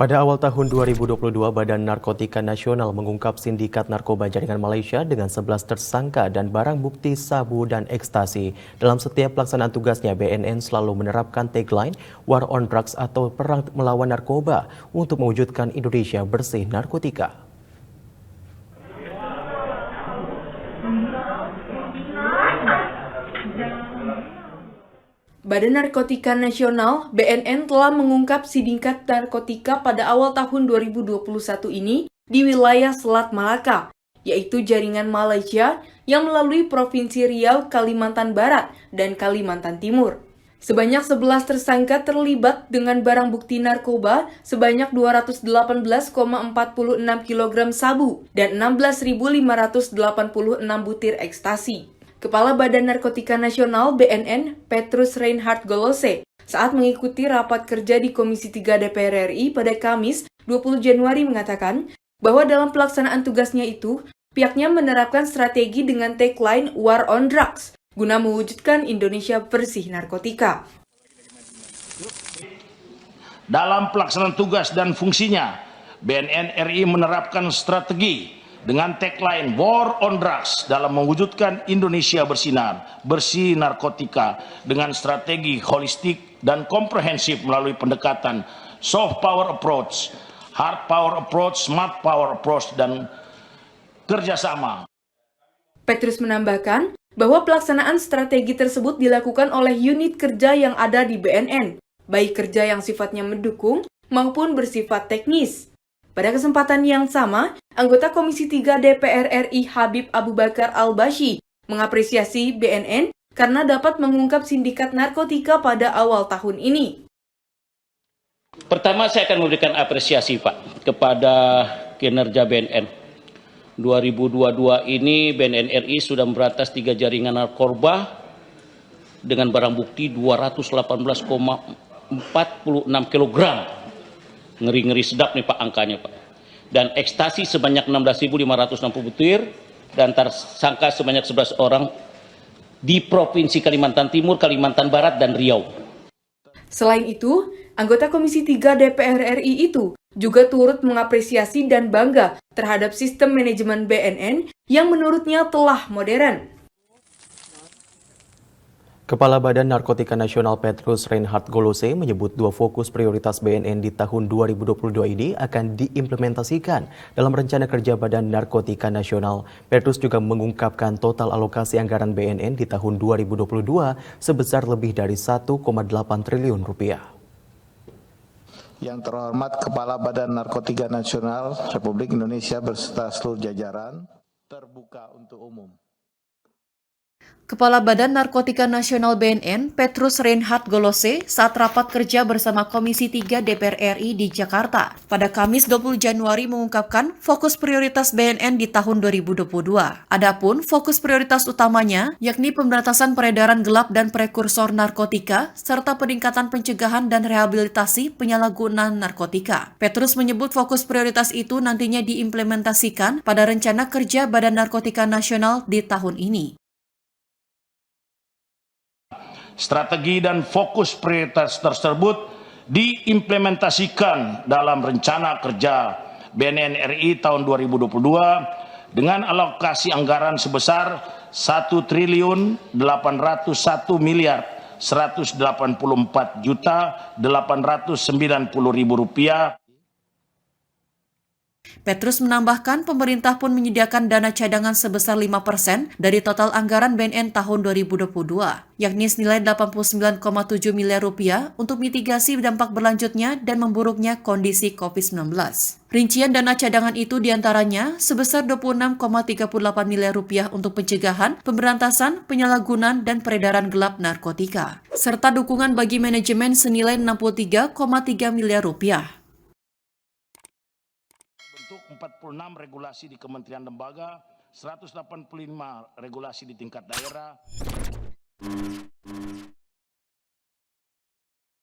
Pada awal tahun 2022, Badan Narkotika Nasional mengungkap sindikat narkoba jaringan Malaysia dengan 11 tersangka dan barang bukti sabu dan ekstasi. Dalam setiap pelaksanaan tugasnya, BNN selalu menerapkan tagline War on Drugs atau Perang Melawan Narkoba untuk mewujudkan Indonesia bersih narkotika. Badan Narkotika Nasional (BNN) telah mengungkap sindikat narkotika pada awal tahun 2021 ini di wilayah Selat Malaka, yaitu jaringan Malaysia yang melalui Provinsi Riau, Kalimantan Barat, dan Kalimantan Timur. Sebanyak 11 tersangka terlibat dengan barang bukti narkoba sebanyak 218,46 kg sabu dan 16.586 butir ekstasi. Kepala Badan Narkotika Nasional (BNN), Petrus Reinhard Golose, saat mengikuti rapat kerja di Komisi 3 DPR RI pada Kamis 20 Januari mengatakan bahwa dalam pelaksanaan tugasnya itu, pihaknya menerapkan strategi dengan tagline War on Drugs guna mewujudkan Indonesia bersih narkotika. Dalam pelaksanaan tugas dan fungsinya, BNN RI menerapkan strategi dengan tagline War on Drugs dalam mewujudkan Indonesia bersinar, bersih narkotika dengan strategi holistik dan komprehensif melalui pendekatan soft power approach, hard power approach, smart power approach, dan kerjasama. Petrus menambahkan bahwa pelaksanaan strategi tersebut dilakukan oleh unit kerja yang ada di BNN, baik kerja yang sifatnya mendukung maupun bersifat teknis. Pada kesempatan yang sama, anggota Komisi 3 DPR RI Habib Abu Bakar Al-Bashi mengapresiasi BNN karena dapat mengungkap sindikat narkotika pada awal tahun ini. Pertama, saya akan memberikan apresiasi, Pak, kepada kinerja BNN. 2022 ini BNN RI sudah memberantas 3 jaringan narkoba dengan barang bukti 218,46 kg. Ngeri-ngeri sedap nih Pak angkanya Pak. Dan ekstasi sebanyak 16.560 butir dan tersangka sebanyak 11 orang di Provinsi Kalimantan Timur, Kalimantan Barat, dan Riau. Selain itu, anggota Komisi 3 DPR RI itu juga turut mengapresiasi dan bangga terhadap sistem manajemen BNN yang menurutnya telah modern. Kepala Badan Narkotika Nasional Petrus Reinhard Golose menyebut 2 fokus prioritas BNN di tahun 2022 ini akan diimplementasikan dalam rencana kerja Badan Narkotika Nasional. Petrus juga mengungkapkan total alokasi anggaran BNN di tahun 2022 sebesar lebih dari 1,8 triliun rupiah. Yang terhormat Kepala Badan Narkotika Nasional Republik Indonesia beserta seluruh jajaran terbuka untuk umum. Kepala Badan Narkotika Nasional BNN, Petrus Reinhard Golose, saat rapat kerja bersama Komisi 3 DPR RI di Jakarta pada Kamis 20 Januari mengungkapkan fokus prioritas BNN di tahun 2022. Adapun fokus prioritas utamanya yakni pemberantasan peredaran gelap dan prekursor narkotika serta peningkatan pencegahan dan rehabilitasi penyalahgunaan narkotika. Petrus menyebut fokus prioritas itu nantinya diimplementasikan pada rencana kerja Badan Narkotika Nasional di tahun ini. Strategi dan fokus prioritas tersebut diimplementasikan dalam rencana kerja BNN RI tahun 2022 dengan alokasi anggaran sebesar 1.801.184.800.000 rupiah. Petrus menambahkan pemerintah pun menyediakan dana cadangan sebesar 5% dari total anggaran BNN tahun 2022, yakni senilai 89,7 miliar rupiah untuk mitigasi dampak berlanjutnya dan memburuknya kondisi COVID-19. Rincian dana cadangan itu diantaranya sebesar 26,38 miliar rupiah untuk pencegahan, pemberantasan, penyalahgunaan, dan peredaran gelap narkotika, serta dukungan bagi manajemen senilai 63,3 miliar rupiah. 46 regulasi di Kementerian Lembaga, 185 regulasi di tingkat daerah.